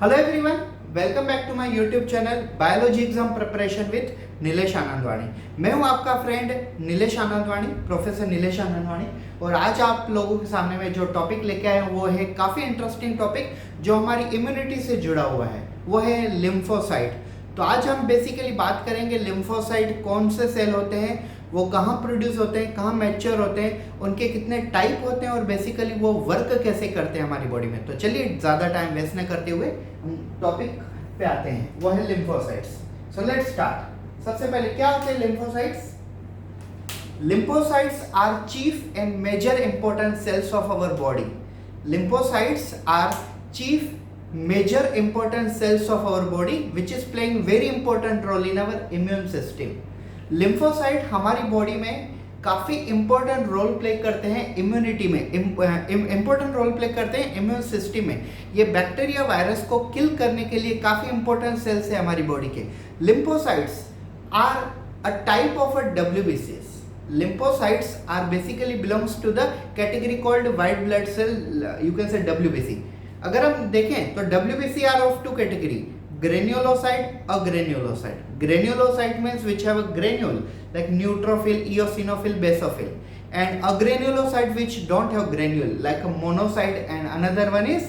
Hello everyone, welcome back to my YouTube channel biology exam preparation with Nilesh Anandvani. मैं हूं आपका friend Nilesh Anandvani, professor Nilesh Anandvani. और आज आप लोगों के सामने में जो टॉपिक लेके आए हैं वो है काफ़ी इंटरेस्टिंग टॉपिक जो हमारी इम्यूनिटी से जुड़ा हुआ है, वो है लिम्फोसाइट। तो आज हम बेसिकली बात करेंगे लिम्फोसाइट कौन से सेल होते हैं, वो कहाँ प्रोड्यूस होते हैं, कहाँ मैच्योर होते हैं, उनके कितने टाइप होते हैं और बेसिकली वो वर्क कैसे करते हैं हमारी बॉडी में। तो चलिए ज़्यादा टाइम वेस्ट न करते हुए टॉपिक पे आते हैं, वो है लिम्फोसाइट्स। So let's start. सबसे पहले क्या होते हैं lymphocytes? Lymphocytes are chief and major important cells of our body. Lymphocytes are chief major important cells of our body which is playing very important role in our immune system. Lymphocyte हमारी body में काफ़ी important role play करते हैं immunity में, important role play करते हैं immune system में। ये बैक्टीरिया वायरस को किल करने के लिए काफ़ी इंपॉर्टेंट सेल्स है हमारी बॉडी के। Lymphocytes are a type of a WBCs. Lymphocytes are basically belongs to the category called white blood cell, you can say WBC. अगर हम देखें तो WBC are of two category, granulocyte, agranulocyte. Granulocyte means which have a granule like neutrophil, eosinophil, basophil, and agranulocyte which don't have granule like a monocyte, and another one is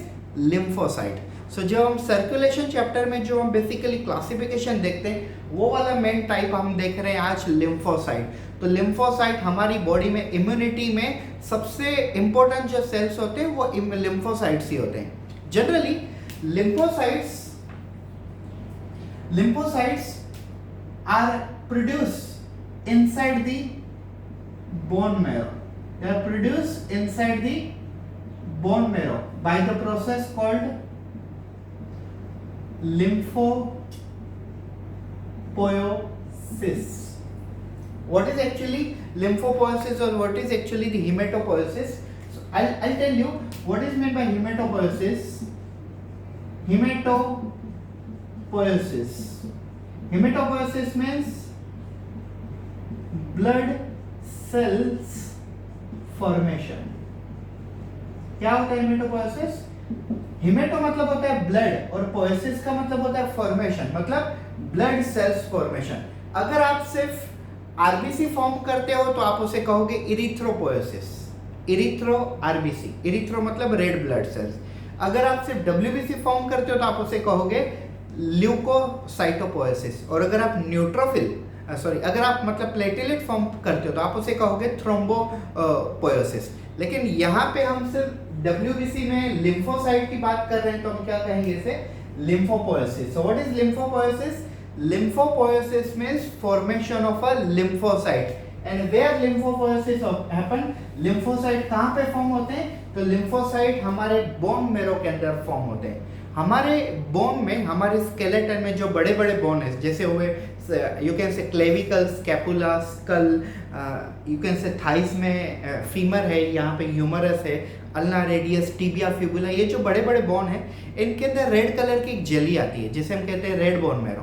lymphocyte. सो जब हम circulation chapter में जो हम basically classification देखते हैं वो वाला main type हम देख रहे हैं आज लिम्फोसाइट। तो लिम्फोसाइट हमारी बॉडी में इम्यूनिटी में सबसे इंपॉर्टेंट जो सेल्स होते हैं वो लिम्फोसाइट्स ही होते हैं। Generally lymphocytes are produce inside the bone marrow. They are produce inside the bone marrow by the process called lymphopoiesis. What is actually lymphopoiesis or what is actually the hematopoiesis? So I'll tell you what is meant by hematopoiesis. Hematopoiesis means blood cells formation. क्या होता है हेमेटोपोएसिस? हिमेटो मतलब होता है blood और पोएसिस का मतलब होता है फॉर्मेशन, मतलब ब्लड सेल्स फॉर्मेशन। अगर आप सिर्फ आरबीसी फॉर्म करते हो तो आप उसे कहोगे इरिथ्रोपोएसिस, इरिथ्रो आरबीसी, इरिथ्रो मतलब रेड ब्लड सेल्स। अगर आप सिर्फ डब्ल्यूबीसी फॉर्म करते हो तो आप उसे कहोगे ल्यूकोसाइटोपोएसिस। और अगर आप अगर आप मतलब प्लेटेलेट फॉर्म करते हो तो आप उसे कहोगे थ्रोम्बोपोएसिस। लेकिन यहाँ पे हम सिर्फ WBC में लिम्फोसाइट की बात कर रहे हैं तो हम क्या कहेंगे इसे? Lymphopoiesis. So what is lymphopoiesis? Lymphopoiesis means formation of a lymphocyte. And where lymphopoiesis happen, lymphocyte कहाँ पे फॉर्म होते हैं? तो लिम्फोसाइट हमारे बोन मेरो के अंदर फॉर्म होते हैं। हमारे बोन में, हमारे स्केलेटन में जो बड़े बड़े बोन है जैसे हुए you can say clavicle, scapula, skull, you can say thighs में फीमर है, यहाँ पे ह्यूमरस है, अल्ना रेडियस, टिबिया, फिबुला, ये जो बड़े बड़े बोन हैं इनके अंदर रेड कलर की एक जेली आती है जिसे हम कहते हैं red bone marrow.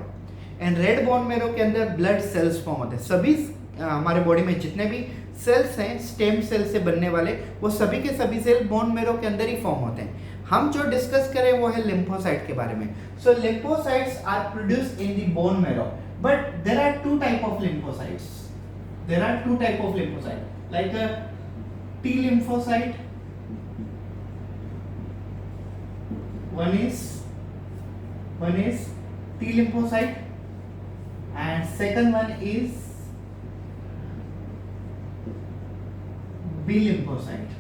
And red bone marrow के अंदर ब्लड सेल्स फॉर्म होते हैं। सभी हमारे बॉडी में जितने भी सेल्स हैं स्टेम सेल से बनने वाले, वो सभी के सभी सेल बोन मेरो के अंदर ही फॉर्म होते हैं। हम जो डिस्कस करें वो है लिम्फोसाइट के बारे में। So lymphocytes are produced in the bone marrow, but there are two type of lymphocytes. There are two type of lymphocyte like T lymphocyte. One is T lymphocyte and second one is B lymphocyte.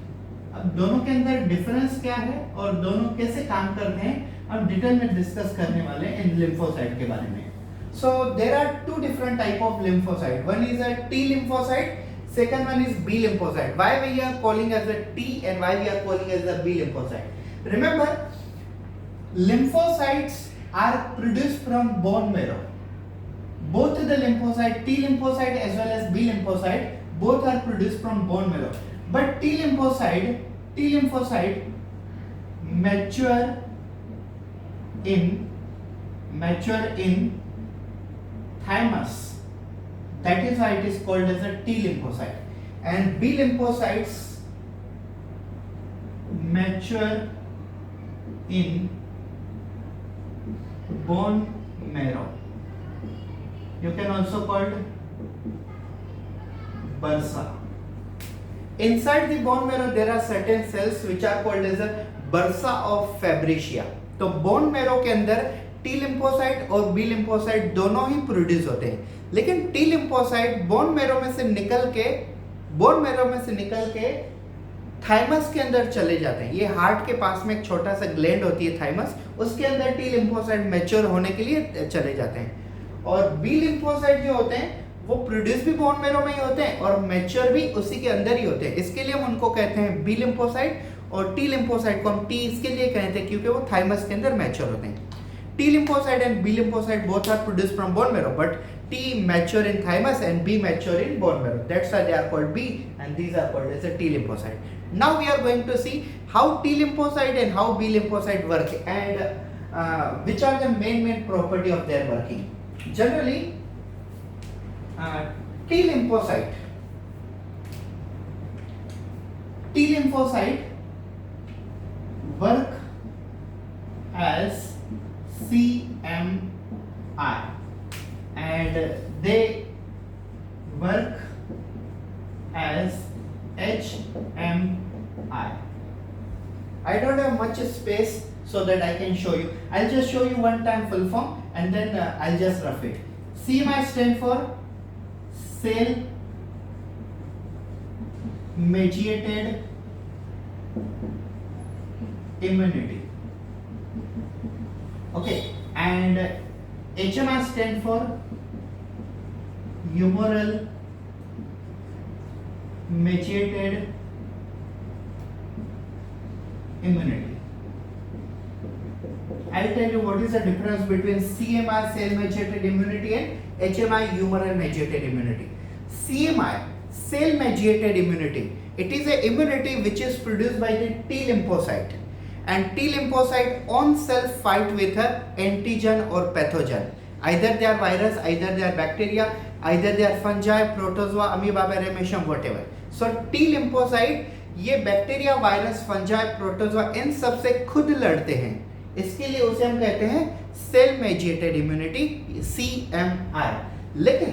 अब दोनों के अंदर difference क्या है और दोनों कैसे काम करते हैं हम डिटेल में डिस्कस करने वाले हैं इन लिम्फोसाइट के बारे में। So there are two different type of lymphocyte. One is a T lymphocyte, second one is B lymphocyte. Why we are calling as a T and why we are calling as a B lymphocyte? Remember, lymphocytes are produced from bone marrow. Both the lymphocyte, T lymphocyte as well as B lymphocyte, both are produced from bone marrow. But T lymphocyte mature in thymus. That is why it is called as a T lymphocyte. And B lymphocytes mature in bone marrow. You can also called bursa. Inside the bone marrow there are certain cells which are called as a bursa of Fabricia. तो bone marrow के अंदर T lymphocyte और B lymphocyte दोनों ही produce होते हैं, लेकिन T lymphocyte bone marrow में से निकल के थाइमस के अंदर चले जाते हैं। ये हार्ट के पास में एक छोटा सा ग्लैंड होती है थाइमस, उसके अंदर टी लिम्फोसाइट मैच्योर होने के लिए चले जाते हैं। और बी लिम्फोसाइट जो होते हैं वो प्रोड्यूस भी बोन मैरो में ही होते हैं और मैच्योर भी उसी के अंदर ही होते हैं। इसके लिए हम उनको कहते हैं बी लिम्फोसाइट, और टी लिम्फोसाइट को हम टी इसके लिए कहते हैं क्योंकि वो थाइमस के अंदर मैच्योर होते हैं। T lymphocyte and B lymphocyte both are produced from bone marrow, but T mature in thymus and B mature in bone marrow. That's why they are called B and these are called as a T lymphocyte. Now we are going to see how T lymphocyte and how B lymphocyte work and which are the main property of their working. Generally, T lymphocyte work as CMI and they work as HMI. I don't have much space so that I can show you. I'll just show you one time full form and then I'll just rough it. CMI stands for cell mediated immunity. Okay, and HMI stands for humoral mediated immunity. I'll tell you what is the difference between CMI cell mediated immunity and HMI humoral mediated immunity. CMI cell mediated immunity, it is a immunity which is produced by the T lymphocyte, and T lymphocyte on self fight with a antigen or pathogen. Either they are virus, either they are bacteria, either they are fungi, protozoa, amoeba, paramecium, whatever. So T lymphocyte ये bacteria, virus, fungi, protozoa इन सब से खुद लड़ते हैं, इसके लिए उसे हम कहते हैं सेल मेडिएटेड इम्यूनिटी CMI। लेकिन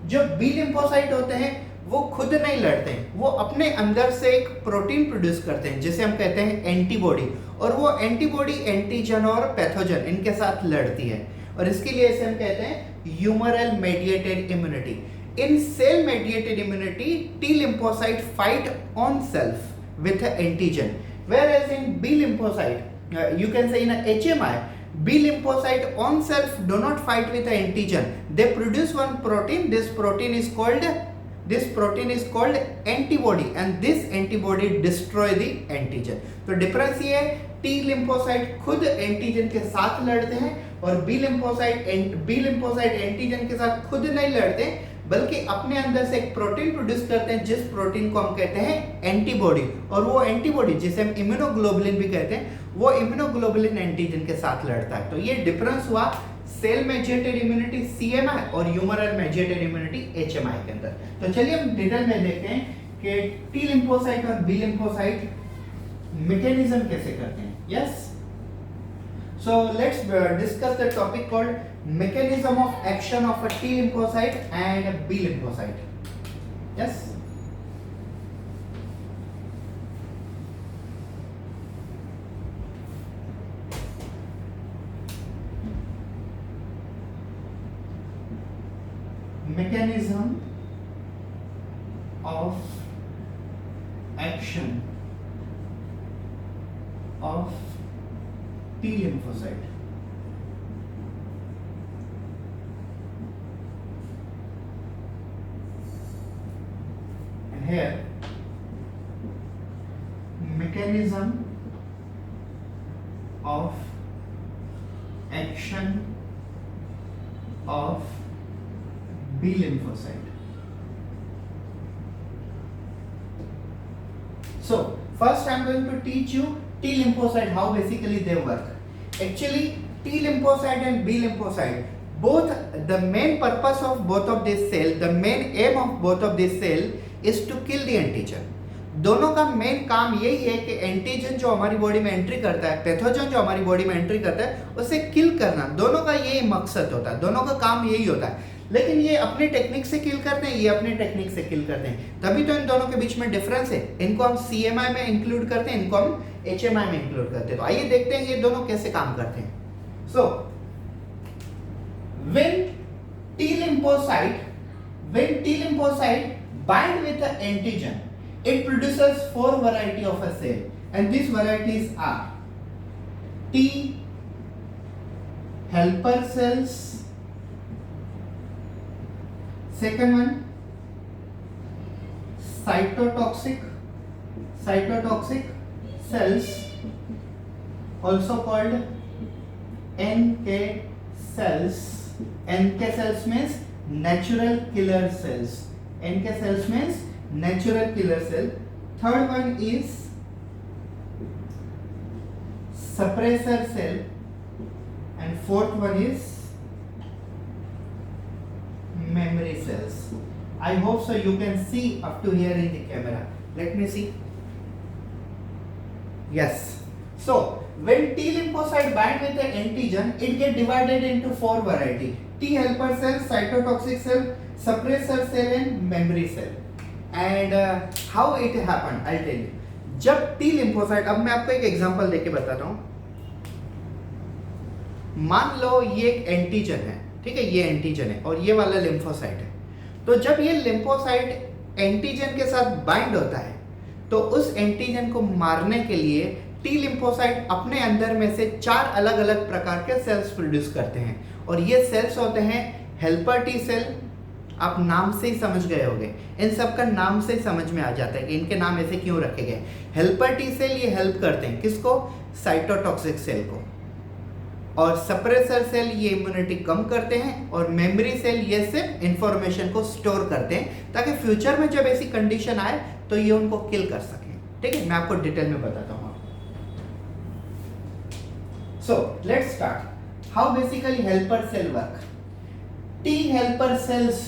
जो बी लिम्फोसाइट होते हैं वो खुद नहीं लड़ते हैं, वो अपने अंदर से एक प्रोटीन प्रोड्यूस करते हैं जिसे हम कहते हैं एंटीबॉडी, और वो एंटीबॉडी एंटीजन और पैथोजन इनके साथ लड़ती है, और इसके लिए इसे हम कहते हैं humoral mediated immunity. In cell mediated immunity, T lymphocyte fight on self with an antigen, whereas in B lymphocyte, you can say in a HMI, B lymphocyte on self do not fight with an antigen. They produce one protein. This protein is called antibody, and this antibody destroy the antigen. तो difference ये है, T lymphocyte खुद antigen के साथ लड़ते हैं और B lymphocyte antigen के साथ खुद नहीं लड़ते, बल्कि अपने अंदर से एक प्रोटीन प्रोड्यूस करते हैं जिस प्रोटीन को हम कहते हैं एंटीबॉडी, और वो एंटीबॉडी जिसे हम इम्यूनोग्लोबुलिन भी कहते हैं, वो इम्यूनोग्लोबुलिन एंटीजन के साथ लड़ता है। तो ये डिफरेंस हुआ सेल मेडिएटेड इम्यूनिटी CMI और ह्यूमरल मेडिएटेड इम्यूनिटी HMI के अंदर। तो चलिए हम डिटेल में देखते हैं कि टी लिम्फोसाइट और बी लिम्फोसाइट मैकेनिज्म कैसे करते हैं। Yes, so let's discuss the topic called mechanism of action of a T lymphocyte and a B lymphocyte. Yes, mechanism of action of T lymphocyte. And here mechanism of action of B lymphocyte. So first I am going to teach you T lymphocyte, how basically they work. Actually, T lymphocyte and B lymphocyte, both the main purpose of both of these cell, the main aim of both of these cell is to kill the antigen. दोनों का main काम यही है कि antigen जो हमारी body में entry करता है, पैथोजन जो हमारी बॉडी में एंट्री करता है, उसे किल करना। दोनों का यही मकसद होता है, दोनों का काम यही होता है। लेकिन ये अपनी टेक्निक से किल करते हैं, ये अपनी टेक्निक से किल करते हैं, तभी तो इन दोनों के बीच में डिफरेंस है। इनको हम CMI में इंक्लूड करते हैं, इनको हम HMI में इंक्लूड करते हैं। तो आइए देखते हैं ये दोनों कैसे काम करते हैं। सो when T lymphocyte bind with the antigen, it produces 4 variety of a cell, and these varieties are T helper cells, second one cytotoxic cells, also called NK cells. NK cells means natural killer cells. NK cells means natural killer cell. Third one is suppressor cell, and fourth one is memory cells. I hope so you can see up to here in the camera. Let me see. Yes. So when T lymphocyte bind with the antigen, it get divided into 4 variety: T helper cell, cytotoxic cell, suppressor cell and memory cell. And how it happened, I'll tell you. जब T lymphocyte, अब मैं आपको एक example देके बताता हूँ। मान लो ये एक एंटीजन है, ठीक है, ये एंटीजन है और ये वाला लिम्फोसाइट है। तो जब ये लिम्फोसाइट एंटीजन के साथ बाइंड होता है, तो उस एंटीजन को मारने के लिए टी लिम्फोसाइट अपने अंदर में से 4 अलग अलग प्रकार के सेल्स प्रोड्यूस करते हैं, और ये सेल्स होते हैं हेल्पर टी सेल। आप नाम से ही समझ गए होंगे, इन सब का नाम से ही समझ में आ जाता है कि इनके नाम ऐसे क्यों रखे गए। हेल्पर टी सेल ये हेल्प करते हैं किसको? साइटोटॉक्सिक सेल को। और सप्रेसर सेल ये इम्यूनिटी कम करते हैं, और मेमोरी सेल ये सिर्फ इंफॉर्मेशन को स्टोर करते हैं ताकि फ्यूचर में जब ऐसी कंडीशन आए तो ये उनको किल कर सकें। ठीक है, मैं आपको डिटेल में बताता हूँ। So let's start. How basically helper cell work? T helper cells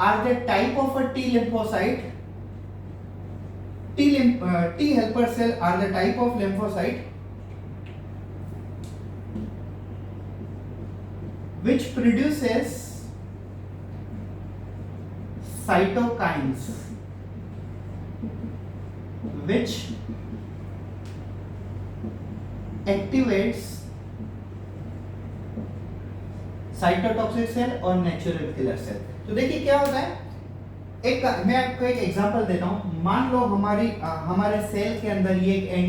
are the type of a T lymphocyte. T helper cell are the type of lymphocyte which produces cytokines, which activates cytotoxic cell और natural killer cell. तो देखिए क्या होता है, मैं आपको एक example देता हूँ। मान लो हमारे सेल के अंदर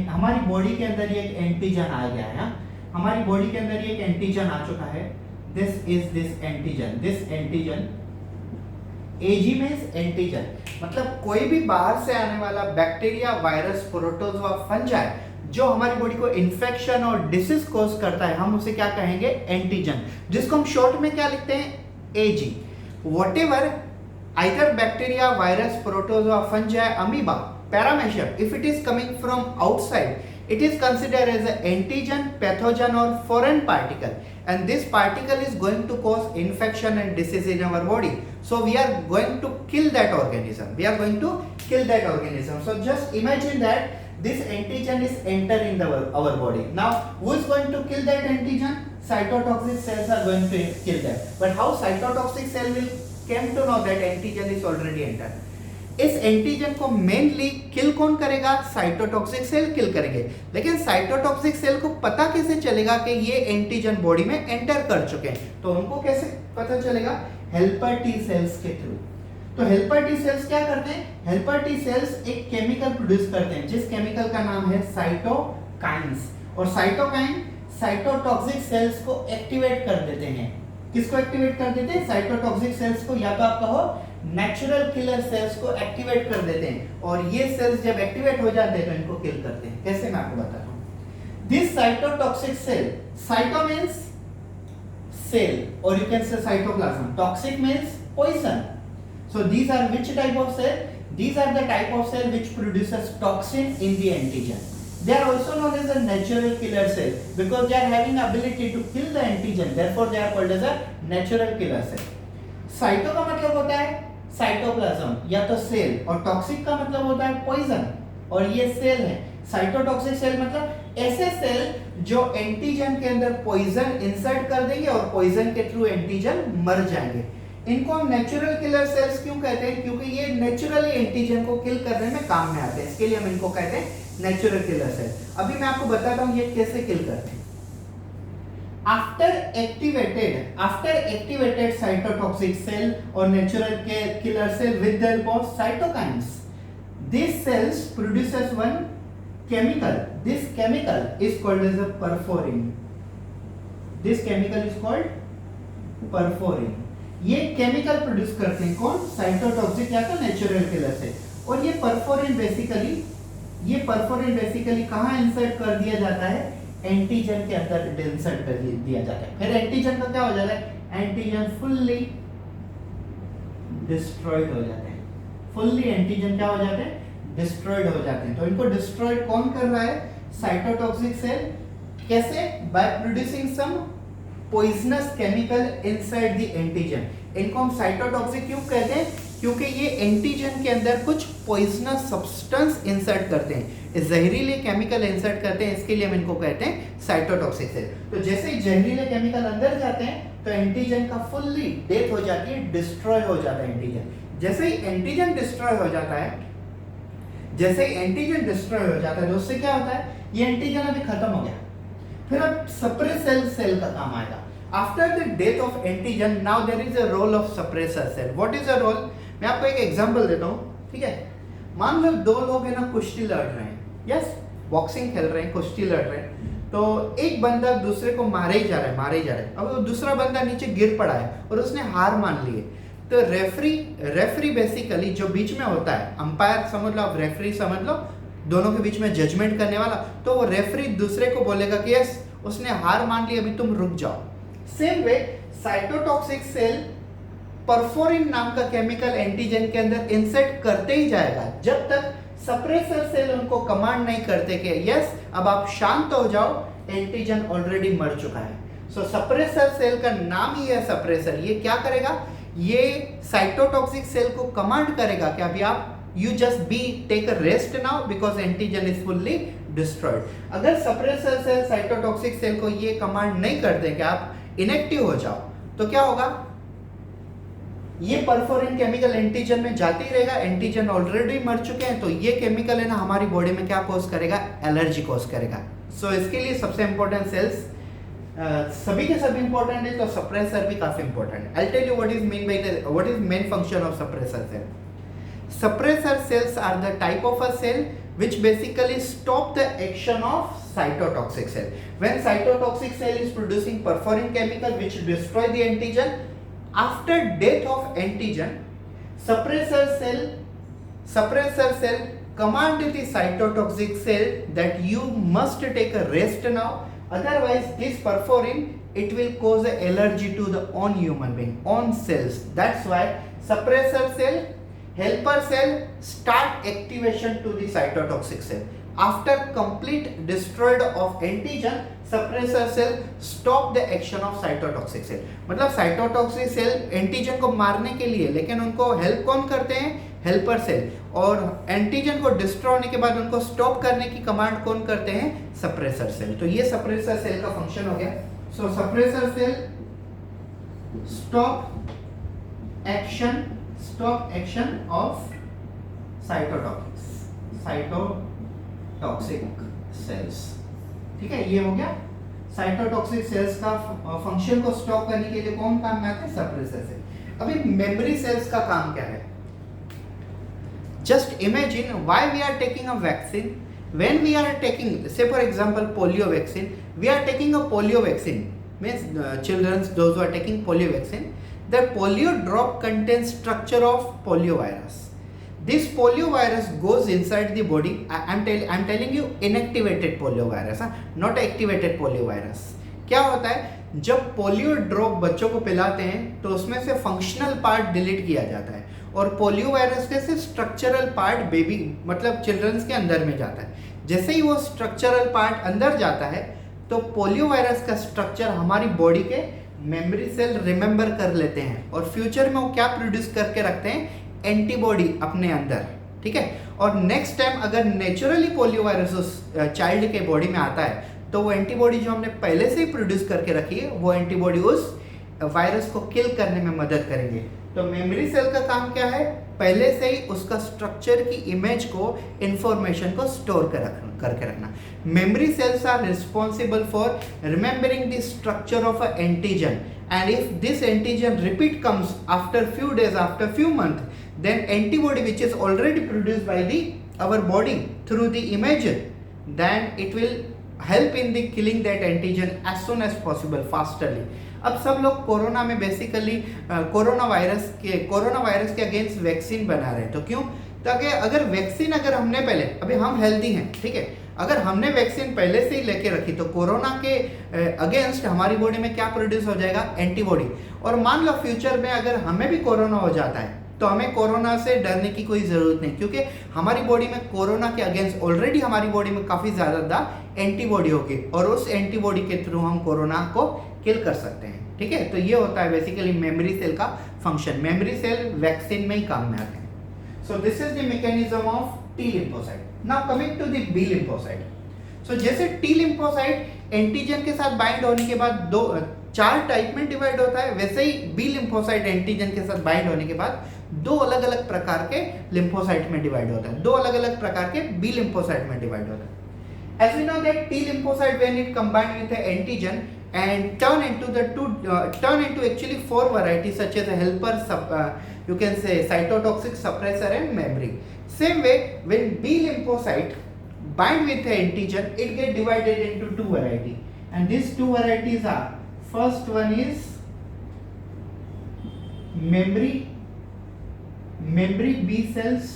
हमारी बॉडी के अंदर ये एक एंटीजन आ गया है। हमारी बॉडी के अंदर ये एक एंटीजन आ चुका है। This antigen AG means antigen, मतलब कोई भी बाहर से आने वाला बैक्टीरिया, वायरस, प्रोटोजोआ, फंजाई जो हमारी बॉडी को इन्फेक्शन और डिसीज कॉज करता है, हम उसे क्या कहेंगे? एंटीजन, जिसको हम शॉर्ट में क्या लिखते हैं? AG। Whatever either bacteria, virus, protozoa, fungi, amoeba, paramecium, if it is coming from outside, it is considered as an antigen, pathogen or foreign particle, and this particle is going to cause infection and disease in our body. So we are going to kill that organism. So just imagine that this antigen is entering our body. Now who is going to kill that antigen? Cytotoxic cells are going to kill that. But how cytotoxic cell will came to know that antigen is already entered? इस antigen को mainly किल कौन करेगा? Cytotoxic cell किल करेंगे। लेकिन cytotoxic cell को पता कैसे चलेगा कि ये एंटीजन बॉडी में एंटर कर चुके हैं? तो उनको कैसे पता चलेगा? हेल्पर टी सेल्स के थ्रू। तो हेल्पर टी सेल्स क्या करते हैं? हेल्पर टी सेल्स एक केमिकल प्रोड्यूस करते हैं, जिस केमिकल का नाम है साइटोकाइंस। और साइटोकाइन साइटोटॉक्सिक सेल्स को एक्टिवेट कर देते हैं। किसको एक्टिवेट कर देते हैं? साइटोटॉक्सिक सेल्स को, या तो आप कहो नेचुरल किलर सेल्स को एक्टिवेट कर देते हैं। और ये सेल्स जब एक्टिवेट हो जाते हैं तो इनको किल करते हैं। कैसे, मैं आपको बताता हूं। This cytotoxic cell, cyto means cell और you can say cytoplasm, toxic means poison. So these are which type of cell? These are the type of cell which produces toxin in the antigen. They are also known as a natural killer cell because they are having ability to kill the antigen. Therefore, they are called as a natural killer cell. Cyto का मतलब होता है cytoplasm या तो cell, और toxic का मतलब होता है पॉइजन, और ये सेल है। साइटोटॉक्सिक सेल मतलब ऐसे सेल जो एंटीजन के अंदर पॉइजन इंसर्ट कर देंगे और पॉइजन के थ्रू एंटीजन मर जाएंगे। इनको हम नेचुरल किलर सेल्स क्यों कहते हैं? क्योंकि ये नेचुरली एंटीजन को किल करने में काम में आते हैं, इसके लिए हम इनको कहते हैं नेचुरल किलर सेल। अभी मैं आपको बताता हूं ये कैसे किल करते हैं। After activated cytotoxic cell or natural killer cell with the help of cytokines, these cells produces one chemical. This chemical is called as a perforin. This chemical is called perforin. ये केमिकल प्रोड्यूस करते हैं कौन? Cytotoxic या तो natural killer से। और ये perforin basically कहाँ इंसर्ट कर दिया जाता है? एंटीजन के अंदर इंसर्ट कर दिया जाता है। फिर एंटीजन का क्या हो जाता है? एंटीजन फुल्ली डिस्ट्रॉयड हो जाते हैं। फुल्ली एंटीजन क्या हो जाते हैं? डिस्ट्रॉयड हो जाते हैं। तो इनको डिस्ट्रॉयड कौन कर रहा है? Cytotoxic cell. कैसे? By producing some poisonous chemical inside the antigen. इनको हम साइटोटॉक्सिक क्यों कहते हैं? क्योंकि ये एंटीजन के अंदर कुछ पॉइजनस सब्सटेंस इंसर्ट करते हैं, जहरीले केमिकल इंसर्ट करते हैं, इसके लिए हम इनको कहते हैं साइटोटॉक्सिक सेल। तो जैसे ही जहरीले केमिकल अंदर जाते हैं तो एंटीजन का फुल्ली डेथ हो जाती है, डिस्ट्रॉय हो जाता है एंटीजन। जैसे ही एंटीजन डिस्ट्रॉय हो जाता है तो उससे क्या होता है? ये एंटीजन अभी खत्म हो गया, फिर अब सप्रेसर सेल का काम आएगा। After the death of antigen now there is a role of suppressor cell. What is a role? मैं आपको एक एग्जांपल देता हूं, ठीक है? मान लो दो लोग है ना कुश्ती लड़ रहे हैं, यस, बॉक्सिंग खेल रहे हैं, कुश्ती लड़ रहे हैं। तो एक बंदा दूसरे को मारे ही जा रहा है। अब वो दूसरा बंदा नीचे गिर पड़ा है और उसने हार मान ली है। तो रेफरी बेसिकली जो बीच में होता है, अंपायर समझ लो, आप रेफरी समझ लो, दोनों के बीच में जजमेंट करने वाला, तो वो रेफरी दूसरे को बोलेगा कि यस उसने हार मान ली, अभी तुम रुक जाओ। Same way cytotoxic cell perforin नाम का केमिकल एंटीजन के अंदर इंसर्ट करते ही जाएगा जब तक सप्रेसर सेल उनको कमांड नहीं करते कि यस अब आप शांत हो जाओ, एंटीजन ऑलरेडी मर चुका है। सो सप्रेसर सेल का नाम ही है सप्रेसर। ये क्या करेगा? ये साइटोटॉक्सिक सेल को कमांड करेगा कि अभी आप you just take a rest now because antigen is fully destroyed। अगर सप्रेसर सेल साइटोटॉक्सिक सेल को ये कमांड नहीं करते कि आप इनएक्टिव हो जाओ, तो क्या होगा? ये परफोरिन केमिकल एंटीजन में जाते ही रहेगा, एंटीजन ऑलरेडी मर चुके हैं, तो ये केमिकल है ना हमारी बॉडी में क्या कॉज करेगा? एलर्जी कॉज करेगा। सो इसके लिए सबसे इंपॉर्टेंट सेल्स सभी के सभी इंपॉर्टेंट है, तो सप्रेसर भी काफी इंपॉर्टेंट है। I tell you what is main function of suppressor cell. Suppressor cells are the type of a cell which basically stop the action of cytotoxic cell. When cytotoxic cell is producing perforin chemical which destroy the antigen, after death of antigen, suppressor cell command the cytotoxic cell that you must take a rest now, otherwise this perforin it will cause an allergy to the on human being, on cells. That's why suppressor cell, helper cell start activation to the cytotoxic cell. After complete destroyed of antigen, suppressor cell stop the action of cytotoxic cell। मतलब cytotoxic cell antigen को मारने के लिए, लेकिन उनको help कौन करते हैं? Helper cell. और एंटीजन को डिस्ट्रॉय होने के बाद उनको स्टॉप करने की कमांड कौन करते हैं? Suppressor cell. तो ये सप्रेसर सेल का फंक्शन हो गया। So suppressor cell stop action of cytotoxic cells. ठीक है, ये हो गया। साइटोटॉक्सिक सेल्स का फंक्शन को स्टॉप करने के लिए कौन काम में आते हैं? Suppressor cell. अभी मेमोरी सेल्स का काम क्या है? Just imagine why we are taking a vaccine. When we are taking, say for example, polio vaccine, we are taking a polio vaccine, means children, those who are taking polio vaccine, the polio drop contains structure of polio virus. This polio virus goes inside the body. I'm telling you inactivated polio virus, not activated polio virus. क्या होता है? जब polio drop बच्चों को पिलाते हैं तो उसमें से फंक्शनल पार्ट डिलीट किया जाता है, और पोलियो वायरस के से स्ट्रक्चरल पार्ट बेबी मतलब चिल्ड्रंस के अंदर में जाता है। जैसे ही वो स्ट्रक्चरल पार्ट अंदर जाता है तो पोलियो वायरस का स्ट्रक्चर हमारी बॉडी के मेमोरी सेल रिमेंबर कर लेते हैं, और फ्यूचर में वो क्या प्रोड्यूस करके रखते हैं? एंटीबॉडी अपने अंदर, ठीक है। और नेक्स्ट टाइम अगर नेचुरली पोलियोवायरस उस चाइल्ड के बॉडी में आता है तो वो एंटीबॉडी जो हमने पहले से ही प्रोड्यूस करके रखी है वो एंटीबॉडी उस वायरस को किल करने में मदद करेंगे। तो मेमोरी सेल का काम क्या है, पहले से ही उसका स्ट्रक्चर की इमेज को, इंफॉर्मेशन को स्टोर करके रखना। Memory cells are responsible for remembering the structure of a antigen, and if this antigen repeat comes after few days, after few months, then antibody which is already produced by our body through the image, then it will help in the killing that antigen as soon as possible, fasterly. अब सब लोग corona में basically corona virus के against vaccine बना रहे हैं। तो क्यों, ताकि अगर वैक्सीन अगर हमने पहले, अभी हम हेल्दी हैं, ठीक है, अगर हमने वैक्सीन पहले से ही लेके रखी तो कोरोना के अगेंस्ट हमारी बॉडी में क्या प्रोड्यूस हो जाएगा, एंटीबॉडी। और मान लो फ्यूचर में अगर हमें भी कोरोना हो जाता है तो हमें कोरोना से डरने की कोई ज़रूरत नहीं, क्योंकि हमारी बॉडी में कोरोना के अगेंस्ट ऑलरेडी हमारी बॉडी में काफ़ी ज़्यादा एंटीबॉडी होगी और उस एंटीबॉडी के थ्रू हम कोरोना को किल कर सकते हैं, ठीक है। तो ये होता है बेसिकली मेमोरी सेल का फंक्शन। मेमोरी सेल वैक्सीन में ही काम में आते हैं। So this is the mechanism of T lymphocyte. Now coming to the B lymphocyte. So जैसे टी लिम्फोसाइट एंटीजन के साथ बाइंड होने के बाद 4 टाइप में डिवाइड होता है, वैसे ही बी लिम्फोसाइट एंटीजन के साथ बाइंड होने के बाद 2 अलग अलग प्रकार के लिम्फोसाइट में डिवाइड होता है, 2 अलग अलग प्रकार के बी लिम्फोसाइट में डिवाइड होता है। As we know that T lymphocyte when it combined with the antigen and turn into actually 4 varieties such as a helper, you can say cytotoxic, suppressor and memory. Same way when B lymphocyte bind with the antigen, it get divided into 2 varieties, and these 2 varieties are, first one is memory B cells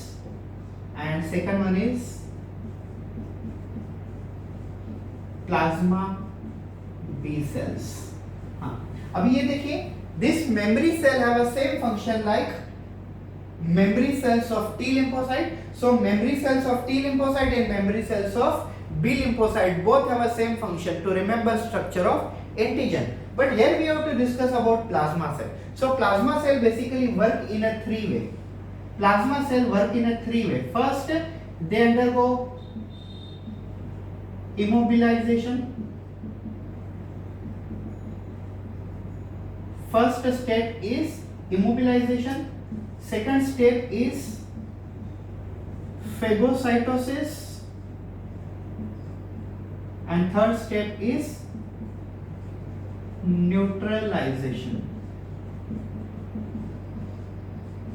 and second one is plasma B cells. हाँ, अब ये देखिए, this memory cell have a same function like memory cells of T lymphocyte. So memory cells of T lymphocyte and memory cells of B lymphocyte both have a same function to remember structure of antigen. But here we have to discuss about plasma cell. So plasma cell basically work in a 3 way. Plasma cell work in a 3 way. First, they undergo immobilization. First step is immobilization. Second step is phagocytosis. And third step is neutralisation.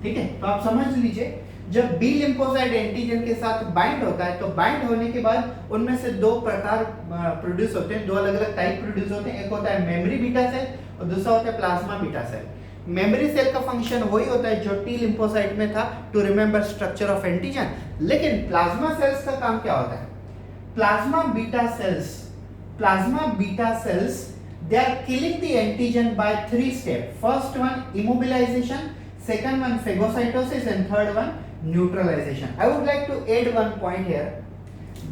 ठीक है, तो आप समझ लीजिए, जब B lymphocyte antigen के साथ bind होता है तो बाइंड होने के बाद उनमें से 2 प्रकार प्रोड्यूस होते हैं, 2 अलग अलग टाइप प्रोड्यूस होते हैं। एक होता है मेमोरी बीटा सेल और दूसरा होता है plasma beta cell. Memory cell का फंक्शन वही होता है जो टी लिम्फोसाइट में था, to remember structure of antigen. लेकिन प्लाज्मा सेल्स का काम क्या होता है? Plasma beta cells they are killing the antigen by 3 steps. First one immobilization, second one phagocytosis and third one neutralization. I would like to add one point here.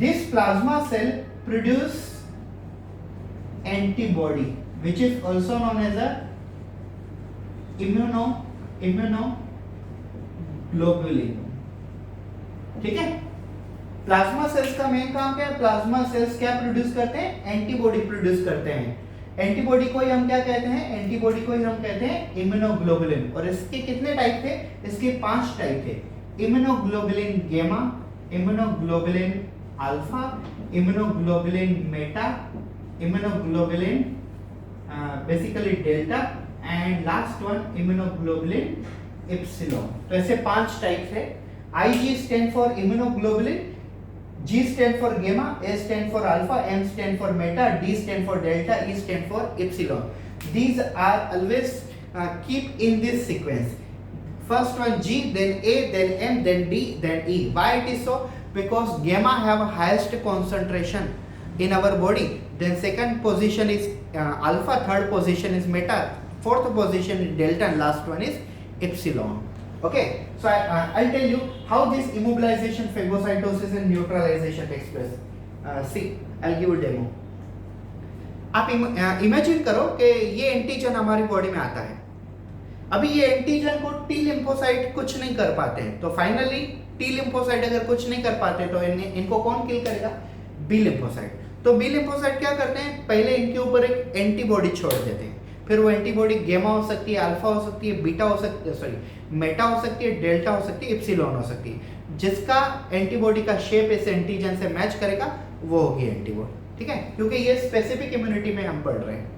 This plasma cell produce antibody which is also known as a immunoglobulin. ठीक है, plasma cells का main काम क्या है? Plasma cells क्या produce करते हैं? Antibody produce करते हैं। एंटीबॉडी को ही हम क्या कहते हैं? एंटीबॉडी को ही हम कहते हैं इम्यूनोग्लोबुलिन। और इसके कितने टाइप थे? इसके 5 टाइप थे। इम्यूनोग्लोबुलिन गेमा, immunoglobulin alpha, immunoglobulin Meta, immunoglobulin basically delta and last one immunoglobulin epsilon. तो ऐसे 5 टाइप थे। IG stand for immunoglobulin, G stand for gamma, A stand for alpha, M stand for meta, D stand for delta, E stand for epsilon. These are always keep in this sequence. First one G, then A, then M, then D, then E. Why it is so? Because gamma have highest concentration in our body. Then second position is alpha, third position is meta, fourth position is delta, and last one is epsilon. Okay, so I'll tell you how this immobilization, phagocytosis and neutralization takes place. See, I'll give you a demo. आप imagine करो कि ये antigen हमारी body में आता है। अभी ये एंटीजन को टी लिम्फोसाइट कुछ नहीं कर पाते हैं, तो फाइनली टी लिम्फोसाइट अगर कुछ नहीं कर पाते तो इनको कौन किल करेगा? B lymphocyte. तो बी लिम्फोसाइट क्या करते हैं, पहले इनके ऊपर एक एंटीबॉडी छोड़ देते हैं, फिर वो एंटीबॉडी गेमा हो सकती है, अल्फा हो सकती है, बीटा हो सकती है, सॉरी मेटा हो सकती है, डेल्टा हो सकती है, इप्सिलॉन हो सकती है। जिसका एंटीबॉडी का शेप इस एंटीजन से मैच करेगा वो होगी एंटीबॉडी, ठीक है, क्योंकि ये स्पेसिफिक इम्यूनिटी में हम पढ़ रहे हैं।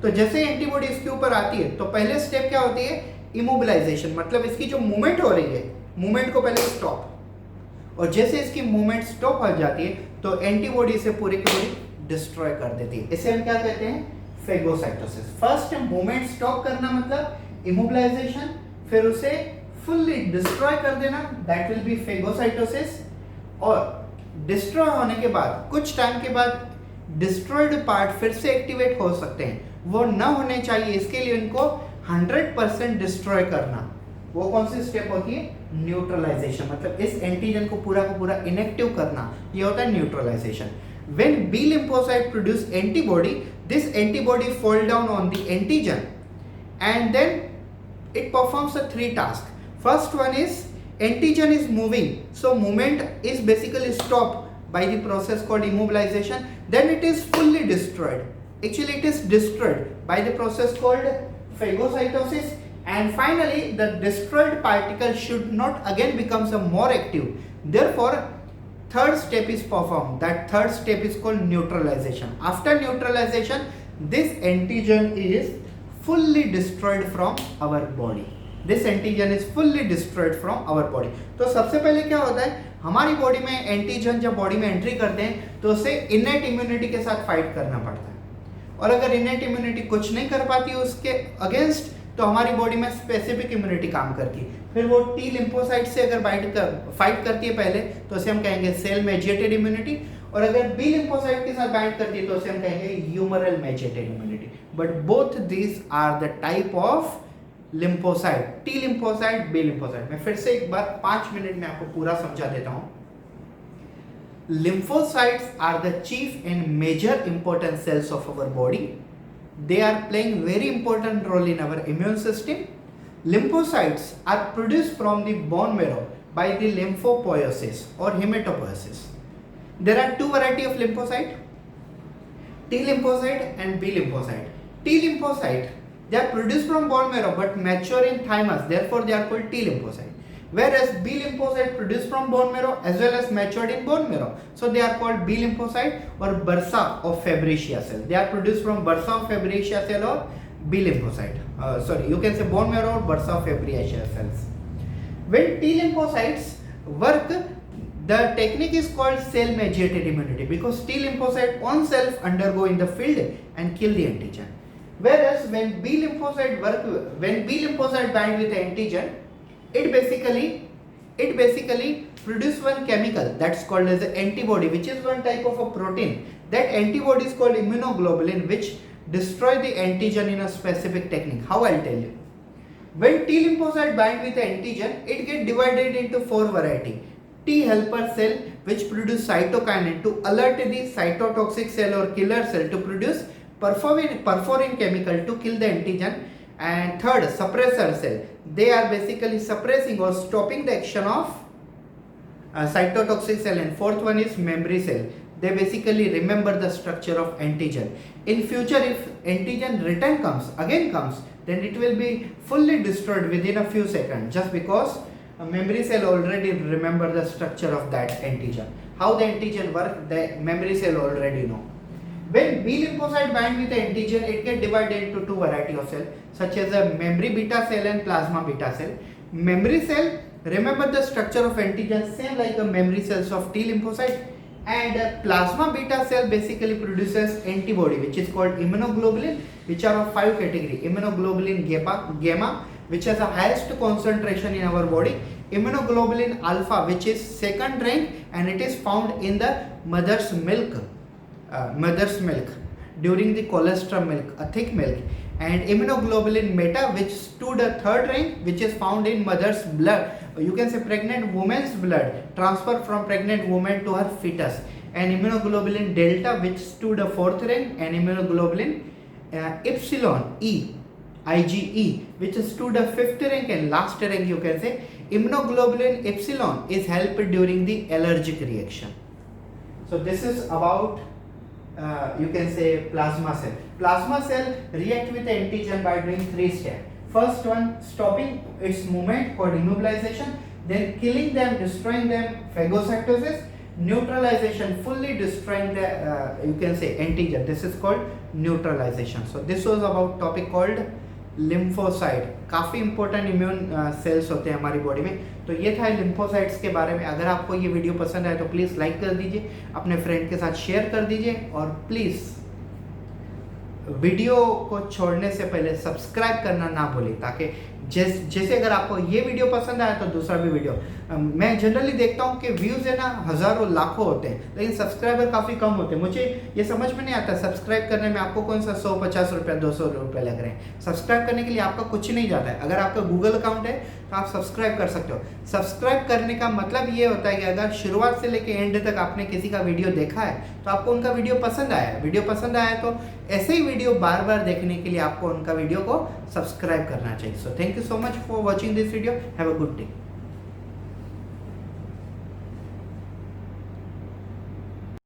तो जैसे एंटीबॉडी इसके ऊपर आती है तो पहले स्टेप क्या होती है? इमोबिलाइजेशन, मतलब इसकी जो मूवमेंट हो रही है, मूवमेंट को पहले स्टॉप, और जैसे इसकी मूवमेंट स्टॉप हो जाती है तो एंटीबॉडी इसे पूरी की पूरी डिस्ट्रॉय कर देती है। इसे हम क्या कहते हैं? फेगोसाइटोसिस। फर्स्ट मूवमेंट स्टॉप करना मतलब इमोबिलाइजेशन, फिर उसे फुल्ली डिस्ट्रॉय कर देना, दैट विल बी फेगोसाइटोसिस। और डिस्ट्रॉय होने के बाद कुछ टाइम के बाद डिस्ट्रॉयड पार्ट फिर से एक्टिवेट हो सकते हैं, वो न होने चाहिए, इसके लिए इनको 100% डिस्ट्रॉय करना। वो कौन सी स्टेप होती है? न्यूट्रलाइजेशन, मतलब इस एंटीजन को पूरा का पूरा इनएक्टिव करना, ये होता है neutralisation. When B lymphocyte produce antibody, this antibody fall down on the antigen and then it performs a 3 tasks. First one is antigen is moving, so movement is basically stopped by the process called immobilization. Then it is fully destroyed. Actually, it is destroyed by the process called phagocytosis. And finally, the destroyed particle should not again becomes a more active. Therefore, third step is performed. That third step is called neutralization. After neutralization, this antigen is fully destroyed from our body. This antigen is fully destroyed from our body. तो सबसे पहले क्या होता है, हमारी body में antigen जब body में एंट्री करते हैं तो उसे इनेट इम्यूनिटी के साथ फाइट करना पड़ता है, और अगर इनेट इम्यूनिटी कुछ नहीं कर पाती उसके अगेंस्ट तो हमारी बॉडी में स्पेसिफिक इम्यूनिटी काम करती है। फिर वो टी लिम्फोसाइट से अगर फाइट करती है पहले तो उसे हम कहेंगे सेल मेडिएटेड इम्यूनिटी, और अगर बी लिम्फोसाइट के साथ बाइंड करती है तो उसे हम कहेंगे humoral mediated immunity. But both these are the type of lymphocyte, T lymphocyte, B lymphocyte. मैं फिर से एक बार 5 मिनट में आपको पूरा समझा देता हूं। Lymphocytes are the chief and major important cells of our body. They are playing very important role in our immune system. Lymphocytes are produced from the bone marrow by the lymphopoiesis or hematopoiesis. There are two varieties of lymphocyte, T lymphocyte and B lymphocyte. T lymphocyte, they are produced from bone marrow but mature in thymus, therefore they are called T lymphocyte. Whereas B lymphocyte produced from bone marrow as well as matured in bone marrow, so they are called B lymphocyte or bursa of Fabricia cell. They are produced from bursa of Fabricia cell or B lymphocyte. You can say bone marrow or bursa of Fabricia cells. When T lymphocytes work, the technique is called cell mediated immunity because T lymphocyte own self undergo in the field and kill the antigen. Whereas when B lymphocyte bind with the antigen, it basically produce one chemical that's called as an antibody, which is one type of a protein. That antibody is called immunoglobulin, which destroy the antigen in a specific technique. How? I'll tell you. When T lymphocyte bind with the antigen, it get divided into 4 variety. T helper cell, which produce cytokinin to alert the cytotoxic cell or killer cell to produce perforin chemical to kill the antigen. And third, suppressor cell. They are basically suppressing or stopping the action of cytotoxic cell. And fourth one is memory cell. They basically remember the structure of antigen. In future, if antigen return comes, then it will be fully destroyed within a few seconds, just because a memory cell already remember the structure of that antigen. How the antigen work, the memory cell already know. When B lymphocyte bind with the antigen, it get divided into 2 variety of cell, such as a memory beta cell and plasma beta cell. Memory cell remember the structure of antigen same like a memory cells of T lymphocyte, and plasma beta cell basically produces antibody, which is called immunoglobulin, which are of 5 category. Immunoglobulin gamma, which has a highest concentration in our body. Immunoglobulin alpha, which is second rank, and it is found in the mother's milk during the colostrum milk, a thick milk. And immunoglobulin beta, which stood a third rank, which is found in mother's blood, you can say pregnant woman's blood, transfer from pregnant woman to her fetus. And immunoglobulin delta, which stood a fourth rank, and immunoglobulin epsilon E, IgE, which is to the fifth rank and last rank, you can say immunoglobulin epsilon is helped during the allergic reaction. So this is about you can say plasma cell. Plasma cell react with the antigen by doing 3 steps. First one, stopping its movement called immobilization, then killing them, destroying them, phagocytosis, neutralization, fully destroying the you can say antigen. This is called neutralization. So this was about topic called lymphocyte. काफ़ी important immune cells होते हैं हमारी body में. तो ये था lymphocytes के बारे में. अगर आपको ये वीडियो पसंद आए तो प्लीज़ लाइक कर दीजिए, अपने फ्रेंड के साथ शेयर कर दीजिए, और प्लीज़ वीडियो को छोड़ने से पहले सब्सक्राइब करना ना भूलें, ताकि जैसे अगर आपको ये वीडियो पसंद आया तो दूसरा भी वीडियो. मैं जनरली देखता हूँ कि व्यूज़ है ना हज़ारों लाखों होते हैं, लेकिन सब्सक्राइबर काफ़ी कम होते हैं. मुझे ये समझ में नहीं आता सब्सक्राइब करने में आपको कौन सा 150 रुपया 200 रुपये लग रहे हैं. सब्सक्राइब करने के लिए आपका कुछ नहीं जाता है. अगर आपका गूगल अकाउंट है तो आप सब्सक्राइब कर सकते हो. सब्सक्राइब करने का मतलब ये होता है कि अगर शुरुआत से लेकर एंड तक आपने किसी का वीडियो देखा है तो आपको उनका वीडियो पसंद आया है. वीडियो पसंद आया तो ऐसे ही वीडियो बार बार देखने के लिए आपको उनका वीडियो को सब्सक्राइब करना चाहिए. So thank you so much for watching this video. Have a good day.